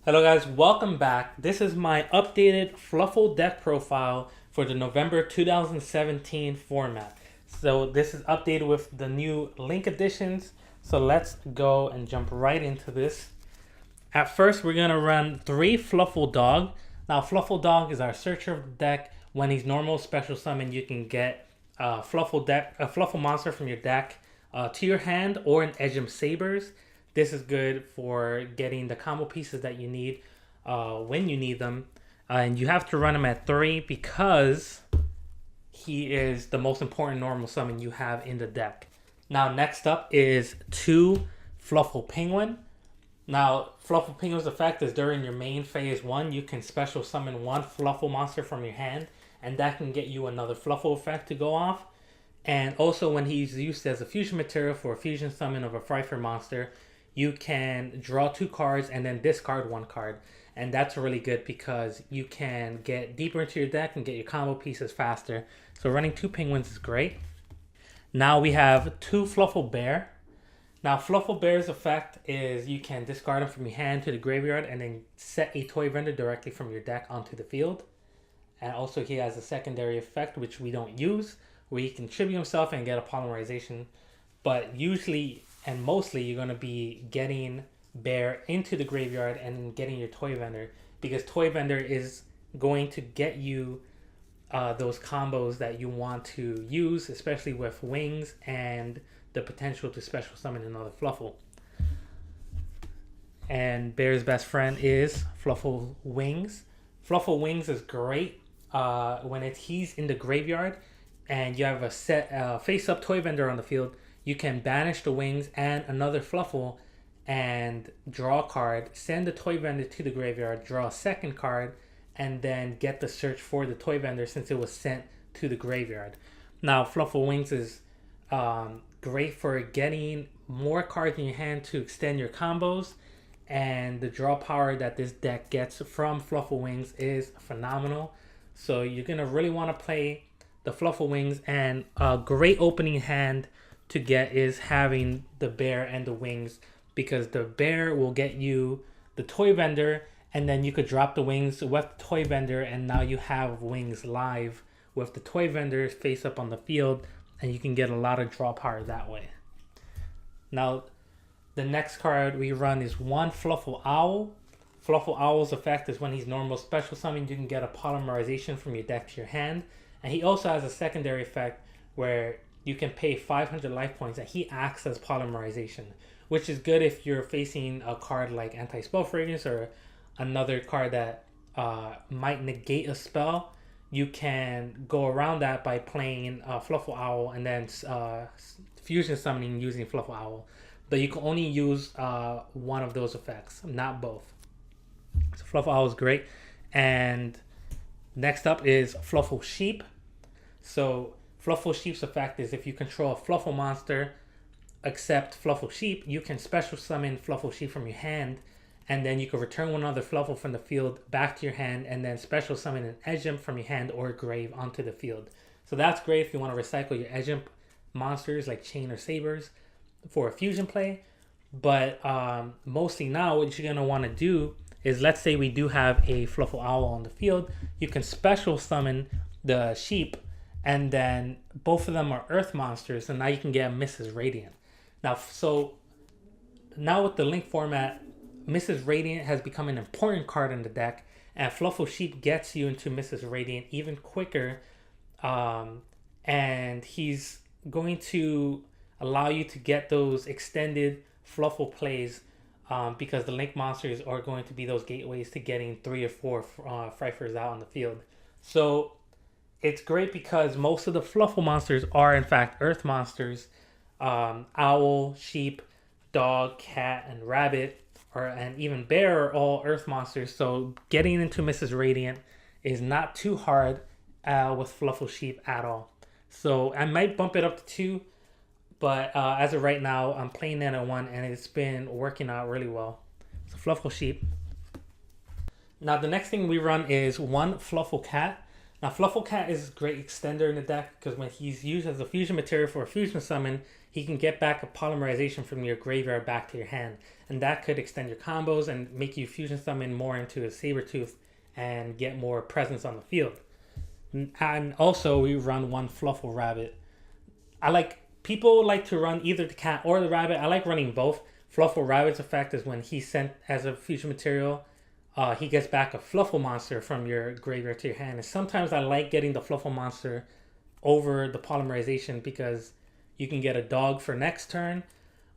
Hello guys, welcome back. This is my updated Fluffal deck profile for the November 2017 format. So this is updated with the new link additions. So let's go and jump right into this. At first, we're gonna run 3 Fluffal Dog. Now Fluffal Dog is our searcher of the deck. When he's normal special summon, you can get a Fluffal monster from your deck to your hand or an Edgem Sabers. This is good for getting the combo pieces that you need when you need them. And you have to run him at 3 because he is the most important normal summon you have in the deck. Now, next up is 2 Fluffal Penguin. Now, Fluffal Penguin's effect is during your main phase 1, you can special summon 1 Fluffal monster from your hand, and that can get you another Fluffal effect to go off. And also, when he's used as a fusion material for a fusion summon of a Frifer monster, you can draw 2 cards and then discard 1 card. And that's really good because you can get deeper into your deck and get your combo pieces faster. So running 2 penguins is great. Now we have 2 Fluffal Bear. Now Fluffal Bear's effect is you can discard him from your hand to the graveyard and then set a toy vendor directly from your deck onto the field. And also he has a secondary effect which we don't use, where he can tribute himself and get a polymerization. But usually and mostly you're going to be getting Bear into the graveyard and getting your toy vendor, because toy vendor is going to get you those combos that you want to use, especially with wings and the potential to special summon another Fluffal. And Bear's best friend is Fluffal Wings. Fluffal Wings is great when he's in the graveyard and you have a set face-up toy vendor on the field. You can banish the wings and another Fluffal and draw a card, send the toy vendor to the graveyard, draw a second card, and then get the search for the toy vendor since it was sent to the graveyard. Now, Fluffal Wings is great for getting more cards in your hand to extend your combos, and the draw power that this deck gets from Fluffal Wings is phenomenal. So you're going to really want to play the Fluffal Wings, and a great opening hand to get is having the Bear and the Wings, because the Bear will get you the toy vendor and then you could drop the wings with the toy vendor, and now you have wings live with the toy vendor face up on the field, and you can get a lot of draw power that way. Now the next card we run is 1 Fluffal Owl. Fluffal Owl's effect is when he's normal special summon, you can get a polymerization from your deck to your hand, and he also has a secondary effect where you can pay 500 life points and he acts as polymerization, which is good if you're facing a card like Anti-Spell Fragrance or another card that might negate a spell. You can go around that by playing Fluffal Owl and then fusion summoning using Fluffal Owl. But you can only use one of those effects, not both. So Fluffal Owl is great. And next up is Fluffal Sheep. So Fluffal Sheep's effect is if you control a Fluffal monster except Fluffal Sheep, you can special summon Fluffal Sheep from your hand, and then you can return one other Fluffal from the field back to your hand, and then special summon an Edgem from your hand or grave onto the field. So that's great if you want to recycle your Edgem monsters like Chain or Sabers for a fusion play. But mostly now what you're going to want to do is, let's say we do have a Fluffal Owl on the field, you can special summon the Sheep, and then both of them are Earth monsters, and now you can get Mrs. Radiant. Now with the link format, Mrs. Radiant has become an important card in the deck, and Fluffal Sheep gets you into Mrs. Radiant even quicker, and he's going to allow you to get those extended Fluffal plays, because the link monsters are going to be those gateways to getting 3 or 4 Frifers out on the field. So it's great because most of the Fluffal monsters are in fact Earth monsters. Owl, sheep, dog, cat, and rabbit, and even bear are all Earth monsters. So getting into Mrs. Radiant is not too hard with Fluffal Sheep at all. So I might bump it up to 2, but as of right now, I'm playing that at 1, and it's been working out really well. So Fluffal Sheep. Now the next thing we run is 1 Fluffal Cat. Now, Fluffal Cat is a great extender in the deck because when he's used as a fusion material for a fusion summon, he can get back a polymerization from your graveyard back to your hand. And that could extend your combos and make you fusion summon more into a Sabertooth and get more presence on the field. And also, we run one Fluffal Rabbit. People like to run either the cat or the rabbit. I like running both. Fluffal Rabbit's effect is when he's sent as a fusion material, he gets back a Fluffal monster from your graveyard to your hand. And sometimes I like getting the Fluffal monster over the polymerization because you can get a dog for next turn,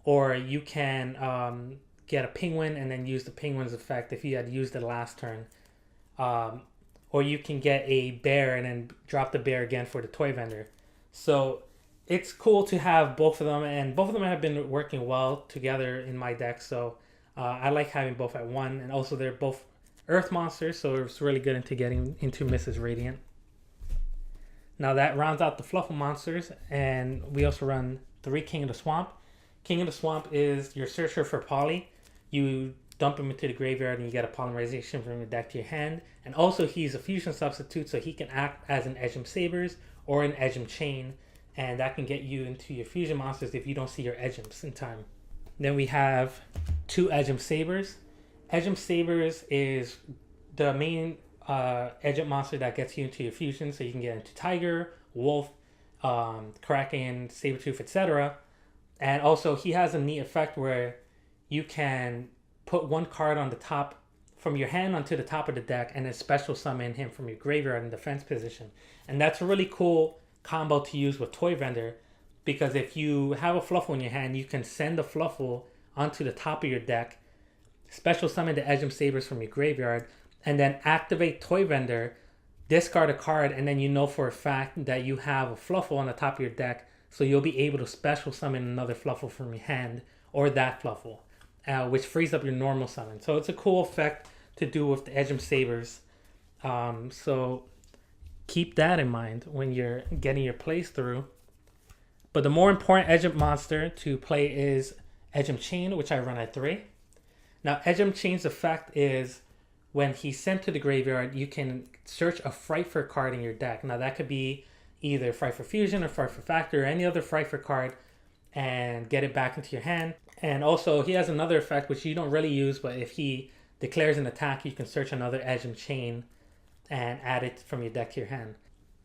or you can get a penguin and then use the penguin's effect if you had used it last turn. Or you can get a bear and then drop the bear again for the toy vendor. So it's cool to have both of them, and both of them have been working well together in my deck. So I like having both at one, and also they're both Earth monsters, so it's really good into getting into Mrs. Radiant. Now that rounds out the Fluffal monsters, and we also run 3 King of the Swamp. King of the Swamp is your searcher for poly. You dump him into the graveyard and you get a polymerization from your deck to your hand. And also he's a fusion substitute, so he can act as an Edgem Sabers or an Edgem Chain, and that can get you into your fusion monsters if you don't see your Edgems in time. Then we have 2 Edgem Sabers. Edgem Sabers is the main Edgem monster that gets you into your fusion, so you can get into Tiger, Wolf, Kraken, Sabertooth, etc. And also he has a neat effect where you can put 1 card on the top from your hand onto the top of the deck and then special summon him from your graveyard in defense position. And that's a really cool combo to use with Toy Vendor, because if you have a Fluffal in your hand, you can send the Fluffal onto the top of your deck, special summon the Edgem Sabers from your graveyard, and then activate Toy Vendor, discard a card, and then you know for a fact that you have a Fluffal on the top of your deck, so you'll be able to special summon another Fluffal from your hand, or that Fluffal, which frees up your normal summon. So it's a cool effect to do with the Edgem Sabers. So keep that in mind when you're getting your plays through. But the more important Edgem monster to play is Edgem Chain, which I run at 3. Now, Edgem Chain's effect is when he's sent to the graveyard, you can search a Frightfur card in your deck. Now, that could be either Frightfur Fusion or Frightfur Factor or any other Frightfur card, and get it back into your hand. And also, he has another effect which you don't really use, but if he declares an attack, you can search another Edgem Chain and add it from your deck to your hand.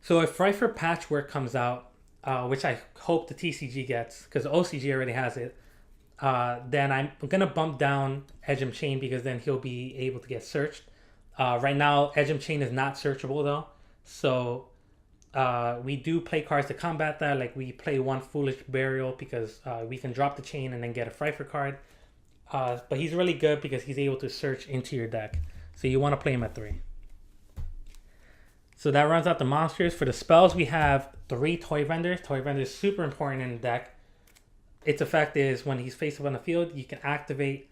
So if Frightfur Patchwork comes out, which I hope the TCG gets, because OCG already has it, then I'm going to bump down Edgem Chain, because then he'll be able to get searched. Right now, Edgem Chain is not searchable though. So we do play cards to combat that. Like we play 1 Foolish Burial because we can drop the chain and then get a Frightfur card. But he's really good because he's able to search into your deck. So you want to play him at 3. So that runs out the monsters. For the spells, we have 3 Toy Vendors. Toy Vendor is super important in the deck. Its effect is when he's face up on the field, you can activate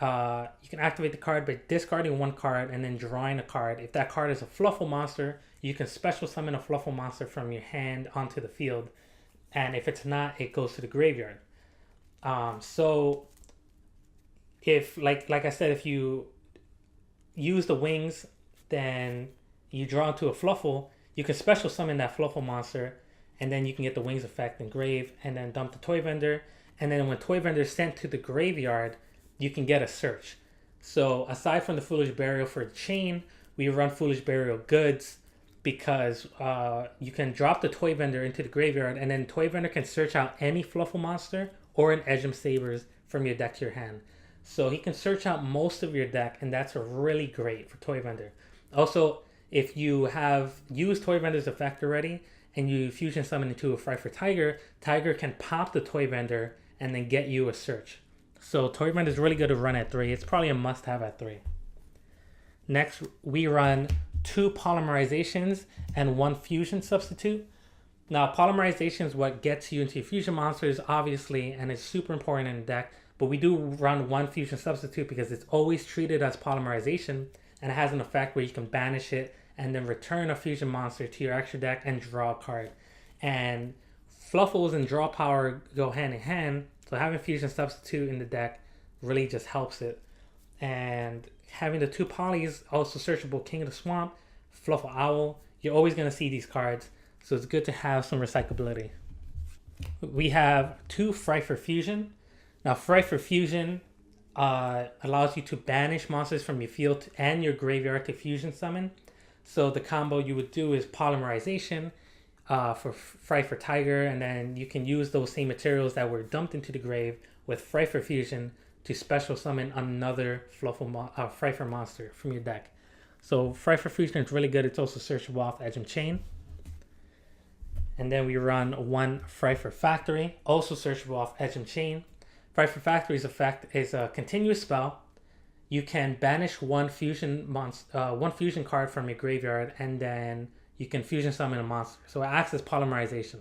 the card by discarding 1 card and then drawing a card. If that card is a Fluffal monster, you can special summon a Fluffal monster from your hand onto the field. And if it's not, it goes to the graveyard. So if like I said, if you use the wings, then you draw into a Fluffal, you can special summon that Fluffal monster, and then you can get the wings effect and grave, and then dump the Toy Vendor. And then when Toy Vendor is sent to the graveyard, you can get a search. So aside from the Foolish Burial for Chain, we run Foolish Burial Goods because you can drop the Toy Vendor into the graveyard, and then Toy Vendor can search out any Fluffal monster or an Edgem Sabers from your deck to your hand. So he can search out most of your deck, and that's really great for Toy Vendor. Also, if you have used Toy Vendor's effect already and you fusion summon into a Frightfur Tiger, Tiger can pop the Toy Vendor and then get you a search. So Toy Vendor is really good to run at 3. It's probably a must-have at 3. Next, we run 2 polymerizations and 1 fusion substitute. Now, polymerization is what gets you into your fusion monsters, obviously, and it's super important in the deck. But we do run 1 fusion substitute because it's always treated as polymerization, and it has an effect where you can banish it and then return a fusion monster to your extra deck and draw a card. And Fluffals and draw power go hand in hand, so having fusion substitute in the deck really just helps it. And having the 2 polys, also searchable King of the Swamp, Fluffal Owl, you're always going to see these cards. So it's good to have some recyclability. We have 2 Fry for Fusion. Now, Fry for Fusion allows you to banish monsters from your field and your graveyard to fusion summon. So the combo you would do is Polymerization for Fry for Tiger, and then you can use those same materials that were dumped into the grave with Fry for Fusion to special summon another Fluffal Fry for monster from your deck. So Fry for Fusion is really good. It's also searchable off Edge and Chain. And then we run 1 Fry for Factory, also searchable off Edge and Chain. Fry for Factory's effect is a continuous spell. You can banish one fusion card from your graveyard, and then you can fusion summon a monster. So it acts as polymerization.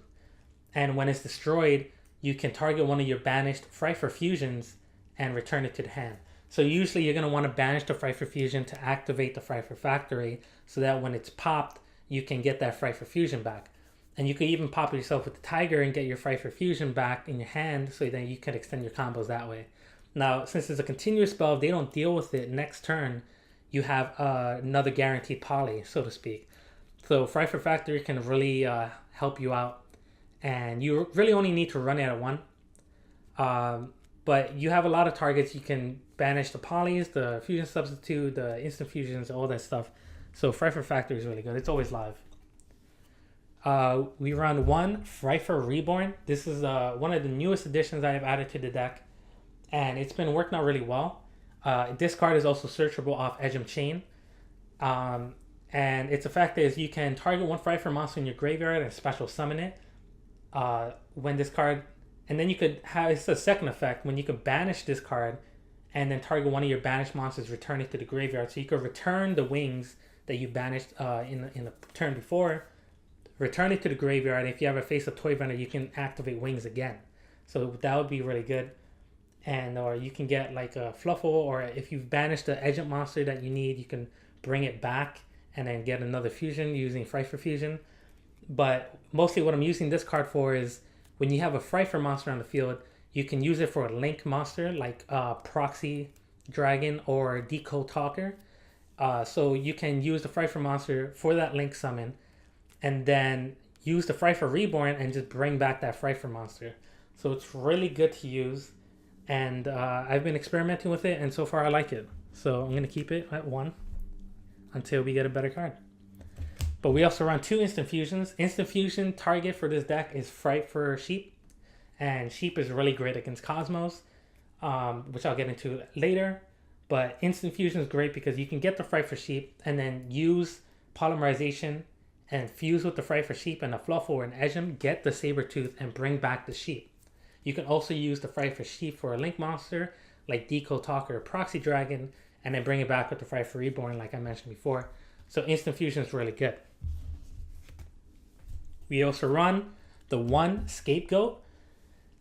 And when it's destroyed, you can target one of your banished Fry for Fusions and return it to the hand. So usually you're going to want to banish the Fry for Fusion to activate the Fry for Factory, so that when it's popped, you can get that Fry for Fusion back. And you could even pop it yourself with the Tiger and get your Fry for Fusion back in your hand, so then you can extend your combos that way. Now, since it's a continuous spell, if they don't deal with it next turn, you have another guaranteed poly, so to speak. So Fry for Factory can really help you out. And you really only need to run it at 1. But you have a lot of targets. You can banish the polys, the fusion substitute, the instant fusions, all that stuff. So Fry for Factory is really good. It's always live. We run 1 Fry for Reborn. This is one of the newest additions I have added to the deck, and it's been working out really well. This card is also searchable off Edge and Chain. And its effect is you can target 1 Fry for monster in your graveyard and special summon it. When this card, and then you could have, it's a second effect, when you could banish this card and then target one of your banished monsters, return it to the graveyard. So you could return the wings that you banished in the turn before, return it to the graveyard. If you have a face-up toy vendor, you can activate wings again. So that would be really good. And or you can get like a Fluffal, or if you've banished the agent monster that you need, you can bring it back and then get another fusion using Fry for Fusion. But mostly what I'm using this card for is when you have a Fry for monster on the field, you can use it for a link monster like Proxy Dragon or Decode Talker. So you can use the Fry for monster for that link summon, and then use the Fry for Reborn and just bring back that Fry for monster. So it's really good to use, and I've been experimenting with it, and so far I like it. So I'm going to keep it at 1 until we get a better card. But we also run 2 Instant Fusions. Instant Fusion target for this deck is Fry for Sheep, and Sheep is really great against Cosmos, which I'll get into later. But Instant Fusion is great because you can get the Fry for Sheep and then use Polymerization and fuse with the Fry for Sheep and a Fluffal or an Edgem, get the Sabertooth and bring back the Sheep. You can also use the Fry for Sheep for a link monster like Decode Talker or Proxy Dragon, and then bring it back with the Fry for Reborn like I mentioned before. So Instant Fusion is really good. We also run the 1 Scapegoat.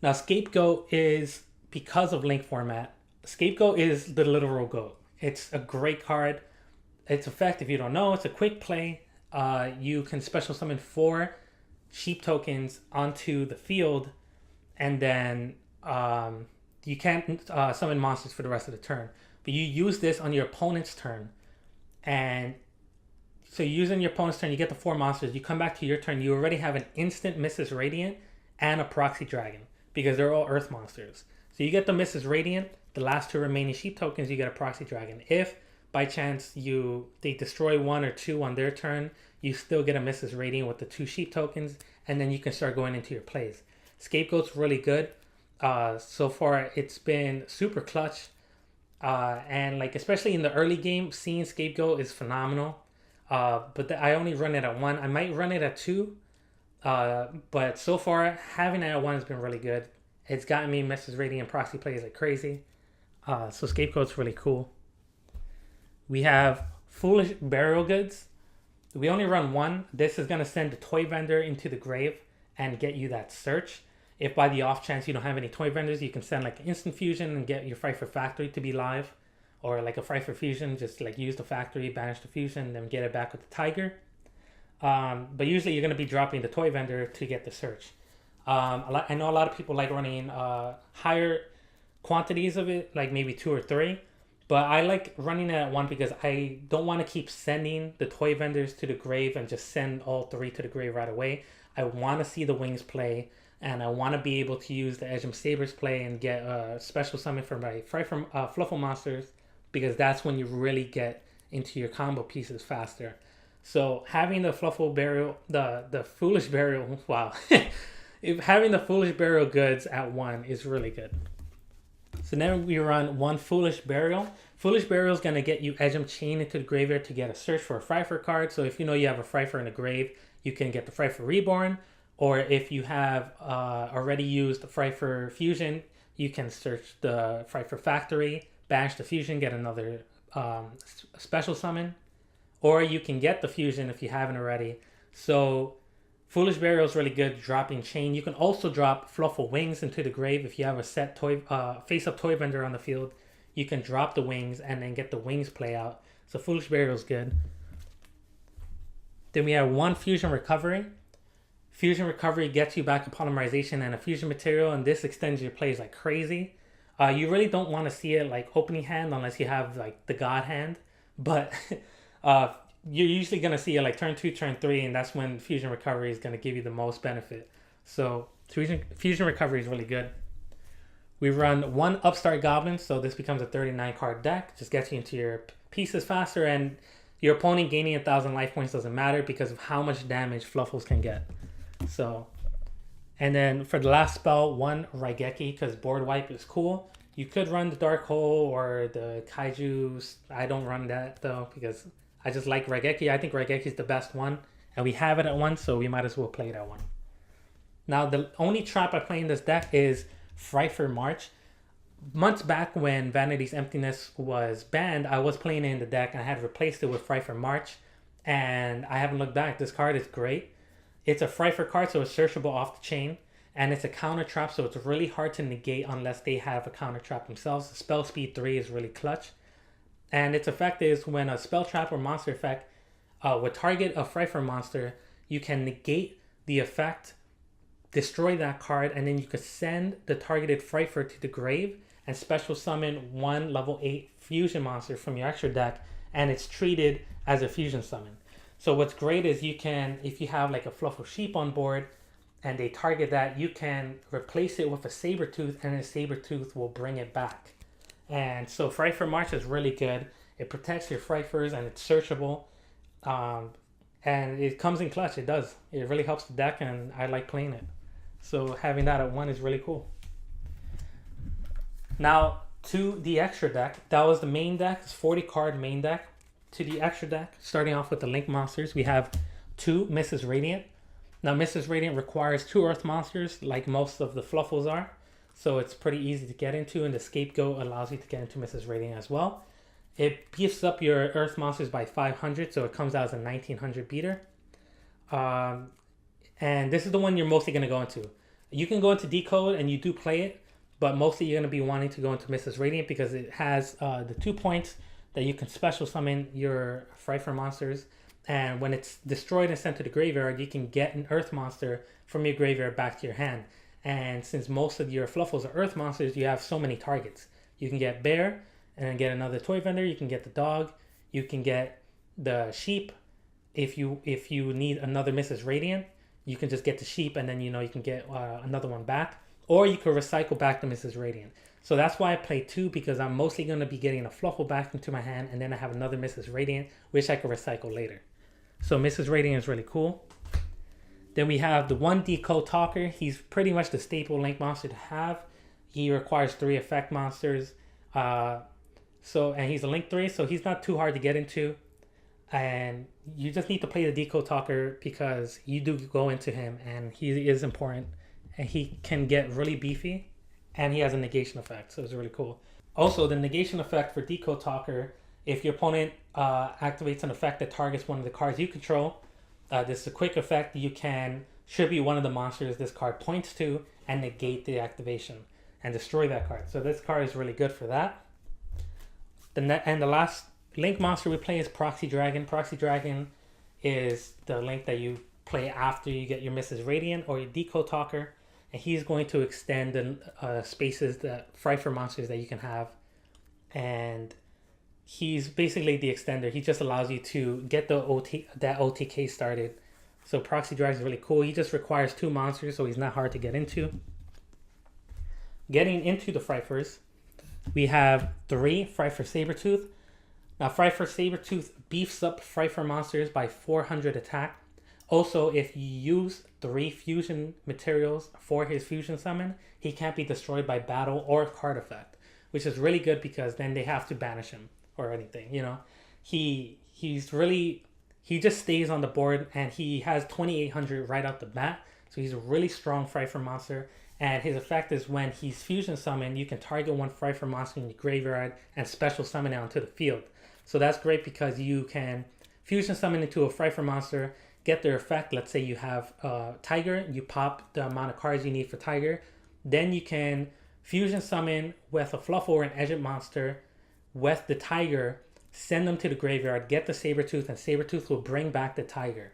Now Scapegoat is, because of link format, Scapegoat is the literal goat. It's a great card. Its effect, if you don't know, it's a quick play. You can special summon 4 sheep tokens onto the field, and then you can't summon monsters for the rest of the turn. But you use this on your opponent's turn, and so using your opponent's turn, you get the 4 monsters. You come back to your turn, you already have an instant Mrs. Radiant and a Proxy Dragon because they're all Earth monsters. So you get the Mrs. Radiant, the last 2 remaining sheep tokens, you get a Proxy Dragon. If by chance they destroy 1 or 2 on their turn, you still get a Mrs. Radiant with the 2 sheep tokens, and then you can start going into your plays. Scapegoat's really good. So far, it's been super clutch. And like especially in the early game, seeing Scapegoat is phenomenal. But I only run it at 1. I might run it at 2. But so far, having it at 1 has been really good. It's gotten me Mrs. Radiant proxy plays like crazy. So Scapegoat's really cool. We have Foolish Burial Goods. We only run 1. This is going to send the toy vendor into the grave and get you that search. If by the off chance you don't have any toy vendors, you can send like an Instant Fusion and get your Fry for Factory to be live. Or like a Fry for Fusion, just like use the Factory, banish the Fusion, then get it back with the Tiger. But usually you're going to be dropping the toy vendor to get the search. I know a lot of people like running higher quantities of it, like maybe 2 or 3. But I like running it at one because I don't want to keep sending the toy vendors to the grave and just send all three to the grave right away. I want to see the wings play, and I want to be able to use the Edgem Sabers play and get a special summon for my Fluffal monsters, because that's when you really get into your combo pieces faster. So having the Fluffal burial, the foolish burial, wow, having the foolish burial goods at one is really good. So then we run one Foolish Burial. Foolish Burial is going to get you Edgem Chain into the graveyard to get a search for a Frifer card. So if you know you have a Frifer in the grave, you can get the Frifer Reborn. Or if you have already used the Frifer Fusion, you can search the Frifer Factory, bash the Fusion, get another special summon. Or you can get the Fusion if you haven't already. So Foolish Burial is really good, dropping Chain. You can also drop Fluffal Wings into the grave if you have a set toy face-up toy vendor on the field. You can drop the wings and then get the wings play out. So Foolish Burial is good. Then we have one Fusion Recovery. Fusion Recovery gets you back a Polymerization and a Fusion Material, and this extends your plays like crazy. You really don't want to see it like opening hand unless you have like the God hand, but you're usually going to see it like turn 2, turn 3, and that's when Fusion Recovery is going to give you the most benefit. So Fusion Recovery is really good. We run one Upstart Goblin, so this becomes a 39 card deck. Just gets you into your pieces faster, and your opponent gaining 1,000 life points doesn't matter because of how much damage Fluffals can get. So, and then for the last spell, one Raigeki, because board wipe is cool. You could run the Dark Hole or the Kaiju. I don't run that though because I just like Raigeki. I think Raigeki is the best one, and we have it at one, so we might as well play it at one. Now, the only trap I play in this deck is Frifer March. Months back when Vanity's Emptiness was banned, I was playing it in the deck, and I had replaced it with Frifer March, and I haven't looked back. This card is great. It's a Frifer card, so it's searchable off the chain, and it's a counter trap, so it's really hard to negate unless they have a counter trap themselves. The spell speed 3 is really clutch. And its effect is when a spell trap or monster effect would target a Frifer monster, you can negate the effect, destroy that card, and then you could send the targeted Frifer to the grave and special summon one level 8 fusion monster from your extra deck, and it's treated as a fusion summon. So what's great is you can, if you have like a Fluffal Sheep on board and they target that, you can replace it with a Sabertooth, and a Sabertooth will bring it back. And so Frifer March is really good. It protects your Frifers and it's searchable. And it comes in clutch. It does. It really helps the deck, and I like playing it. So having that at one is really cool. Now to the extra deck. That was the main deck. It's 40 card main deck. To the extra deck, starting off with the Link monsters, we have 2 Mrs. Radiant. Now Mrs. Radiant requires 2 Earth monsters like most of the Fluffals are. So it's pretty easy to get into, and the Scapegoat allows you to get into Mrs. Radiant as well. It beefs up your Earth monsters by 500, so it comes out as a 1900 beater. And this is the one you're mostly going to go into. You can go into Decode, and you do play it, but mostly you're going to be wanting to go into Mrs. Radiant because it has the 2 points that you can special summon your Frifer monsters. And when it's destroyed and sent to the graveyard, you can get an Earth monster from your graveyard back to your hand. And since most of your Fluffals are Earth monsters, you have so many targets. You can get Bear, and then get another toy vendor. You can get the dog. You can get the sheep. If you need another Mrs. Radiant, you can just get the sheep, and then you can get another one back. Or you could recycle back the Mrs. Radiant. So that's why I play 2, because I'm mostly going to be getting a Fluffal back into my hand, and then I have another Mrs. Radiant, which I could recycle later. So Mrs. Radiant is really cool. Then we have the 1 Decode Talker. He's pretty much the staple Link monster to have. He requires 3 effect monsters. And he's a Link 3, so he's not too hard to get into. And you just need to play the Decode Talker because you do go into him, and he is important. And he can get really beefy, and he has a negation effect, so it's really cool. Also, the negation effect for Decode Talker, if your opponent activates an effect that targets one of the cards you control, this is a quick effect. You can tribute one of the monsters this card points to and negate the activation and destroy that card. So this card is really good for that. And the last Link monster we play is Proxy Dragon. Proxy Dragon is the Link that you play after you get your Mrs. Radiant or your Decode Talker. And he's going to extend the spaces, the Frifer monsters that you can have. And he's basically the extender. He just allows you to get the OTK started. So Proxy Drag is really cool. He just requires 2 monsters, so he's not hard to get into. Getting into the Frifers, we have 3 Frifer Sabertooth. Now, Frifer Sabertooth beefs up Frifer monsters by 400 attack. Also, if you use 3 fusion materials for his fusion summon, he can't be destroyed by battle or card effect, which is really good because then they have to banish him or anything, you know. He just stays on the board, and he has 2800 right out the bat, so he's a really strong Frifer monster. And his effect is when he's fusion summoned, you can target 1 Frifer monster in the graveyard and special summon it onto the field. So that's great because you can fusion summon into a Frifer monster, get their effect. Let's say you have Tiger, you pop the amount of cards you need for Tiger. Then you can fusion summon with a Fluffal or an Edged monster with the Tiger, send them to the graveyard, get the Sabertooth, and Sabertooth will bring back the Tiger.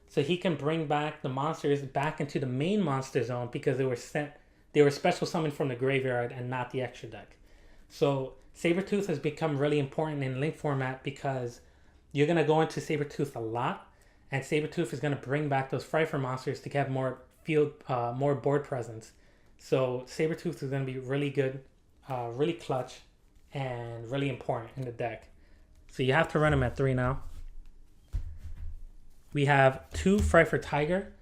So he can bring back the monsters back into the main monster zone because they were special summoned from the graveyard and not the extra deck. So Sabertooth has become really important in Link format because you're going to go into Sabertooth a lot, and Sabertooth is going to bring back those Frifer monsters to get more more board presence. So Sabertooth is going to be really good, really clutch, and really important in the deck. So you have to run him at 3 now. We have 2 Frifer Tiger.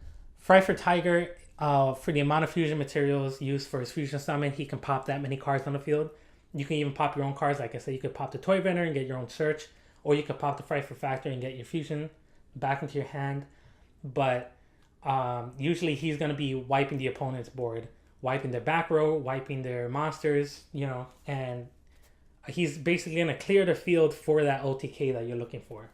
Frifer Tiger, for the amount of fusion materials used for his fusion summon, he can pop that many cards on the field. You can even pop your own cards. Like I said, you could pop the Toy Vendor and get your own search, or you could pop the Frifer Factory and get your fusion back into your hand. But usually he's going to be wiping the opponent's board, wiping their back row, wiping their monsters, you know, and he's basically going to clear the field for that OTK that you're looking for.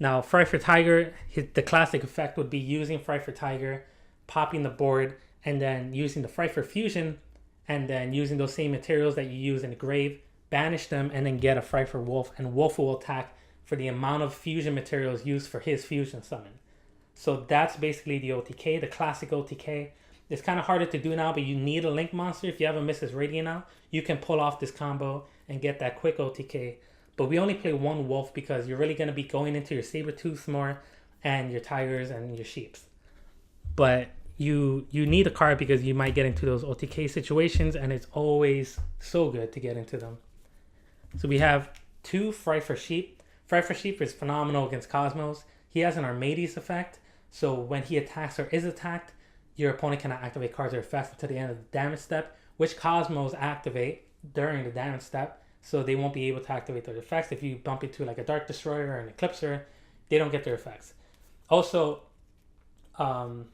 Now, Frifer Tiger, the classic effect would be using Frifer Tiger, popping the board, and then using the Frifer Fusion, and then using those same materials that you use in the grave, banish them, and then get a Frifer Wolf, and Wolf will attack for the amount of fusion materials used for his fusion summon. So that's basically the OTK, the classic OTK. It's kind of harder to do now, but you need a Link monster. If you have a Mrs. Radiant now, you can pull off this combo and get that quick OTK. But we only play 1 Wolf because you're really going to be going into your Sabertooths more and your Tigers and your Sheeps. But you need a card because you might get into those OTK situations, and it's always so good to get into them. So we have 2 Frifer Sheep. Frifer Sheep is phenomenal against Cosmos. He has an Armades effect, so when he attacks or is attacked, your opponent cannot activate cards or effects until the end of the damage step, which Cosmos activate during the damage step, so they won't be able to activate their effects. If you bump into like a Dark Destroyer or an Eclipser, they don't get their effects. Also, when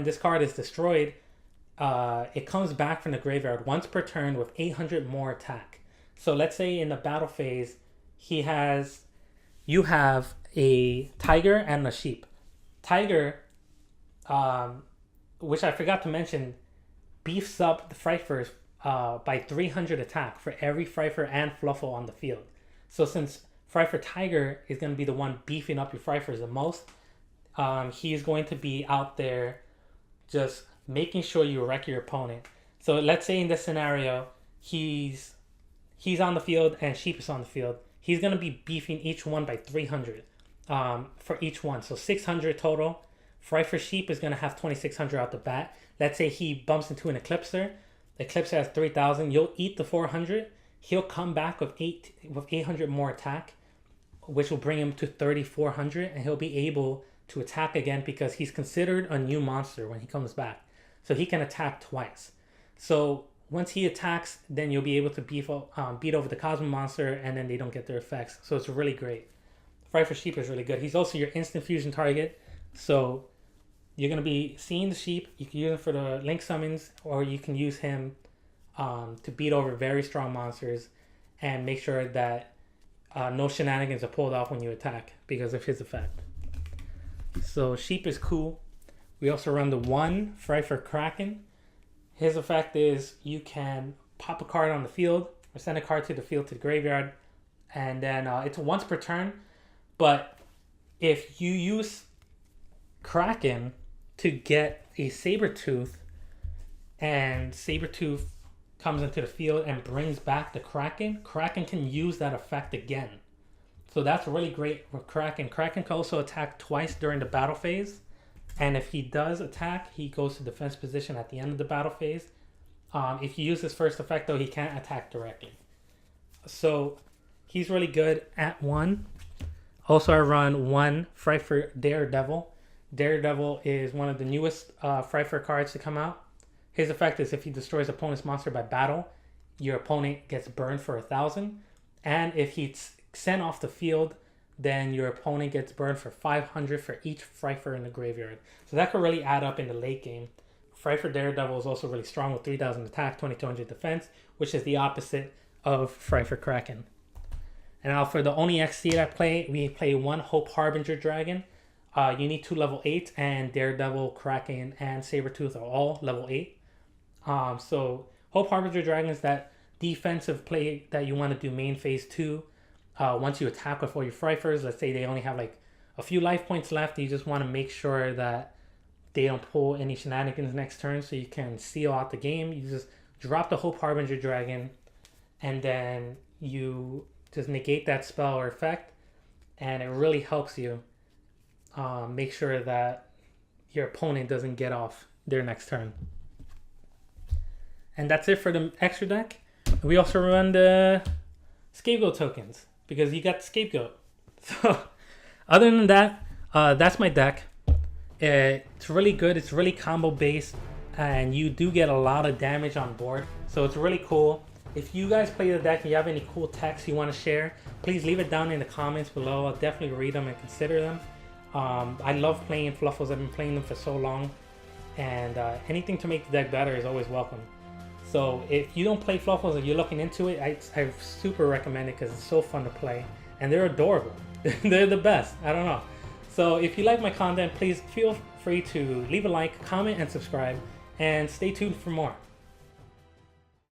this card is destroyed, it comes back from the graveyard once per turn with 800 more attack. So let's say in the battle phase, you have a Tiger and a Sheep. Tiger, which I forgot to mention, beefs up the Frifers by 300 attack for every Frifer and Fluffal on the field. So since Frifer Tiger is going to be the one beefing up your Frifers the most, he's going to be out there just making sure you wreck your opponent. So let's say in this scenario, he's on the field and Sheep is on the field. He's going to be beefing each one by 300 for each one. So 600 total. Frifer Sheep is going to have 2600 out the bat. Let's say he bumps into an Eclipser. The Eclipser has 3000. You'll eat the 400. He'll come back with 800 more attack, which will bring him to 3400, and he'll be able to attack again because he's considered a new monster when he comes back. So he can attack twice. So once he attacks, then you'll be able to beat over the Cosmo monster, and then they don't get their effects. So it's really great. Frifer Sheep is really good. He's also your instant fusion target. So you're going to be seeing the Sheep. You can use him for the Link summons, or you can use him to beat over very strong monsters and make sure that no shenanigans are pulled off when you attack because of his effect. So Sheep is cool. We also run the 1 Frifer Kraken. His effect is you can pop a card on the field or send a card to the field to the graveyard, and then it's once per turn. But if you use Kraken to get a Sabertooth, and Sabertooth comes into the field and brings back the Kraken, Kraken can use that effect again. So that's really great for Kraken. Kraken can also attack twice during the battle phase. And if he does attack, he goes to defense position at the end of the battle phase. If you use his first effect, though, he can't attack directly. So he's really good at 1. Also, I run 1 Fluffal Daredevil. Daredevil is one of the newest Fluffal cards to come out. His effect is if he destroys opponent's monster by battle, your opponent gets burned for 1,000. And if he's sent off the field, then your opponent gets burned for 500 for each Fluffal in the graveyard. So that could really add up in the late game. Fluffal Daredevil is also really strong with 3,000 attack, 2,200 defense, which is the opposite of Fluffal Kraken. And now for the only XC that I play, we play 1 Hope Harbinger Dragon. You need 2 level 8, and Daredevil, Kraken, and Sabretooth are all level 8. So Hope Harbinger Dragon is that defensive play that you want to do main phase 2. Once you attack with all your Fluffals, let's say they only have like a few life points left, you just want to make sure that they don't pull any shenanigans next turn so you can seal out the game. You just drop the Hope Harbinger Dragon, and then you just negate that spell or effect, and it really helps you make sure that your opponent doesn't get off their next turn. And that's it for the extra deck. We also run the Scapegoat tokens, because you got Scapegoat. So other than that, that's my deck. It's really good. It's really combo based, and you do get a lot of damage on board. So it's really cool. If you guys play the deck and you have any cool texts you want to share, please leave it down in the comments below. I'll definitely read them and consider them. I love playing Fluffals. I've been playing them for so long, and anything to make the deck better is always welcome. So if you don't play Fluffals and you're looking into it, I super recommend it because it's so fun to play, and they're adorable. They're the best. I don't know. So if you like my content, please feel free to leave a like, comment, and subscribe, and stay tuned for more.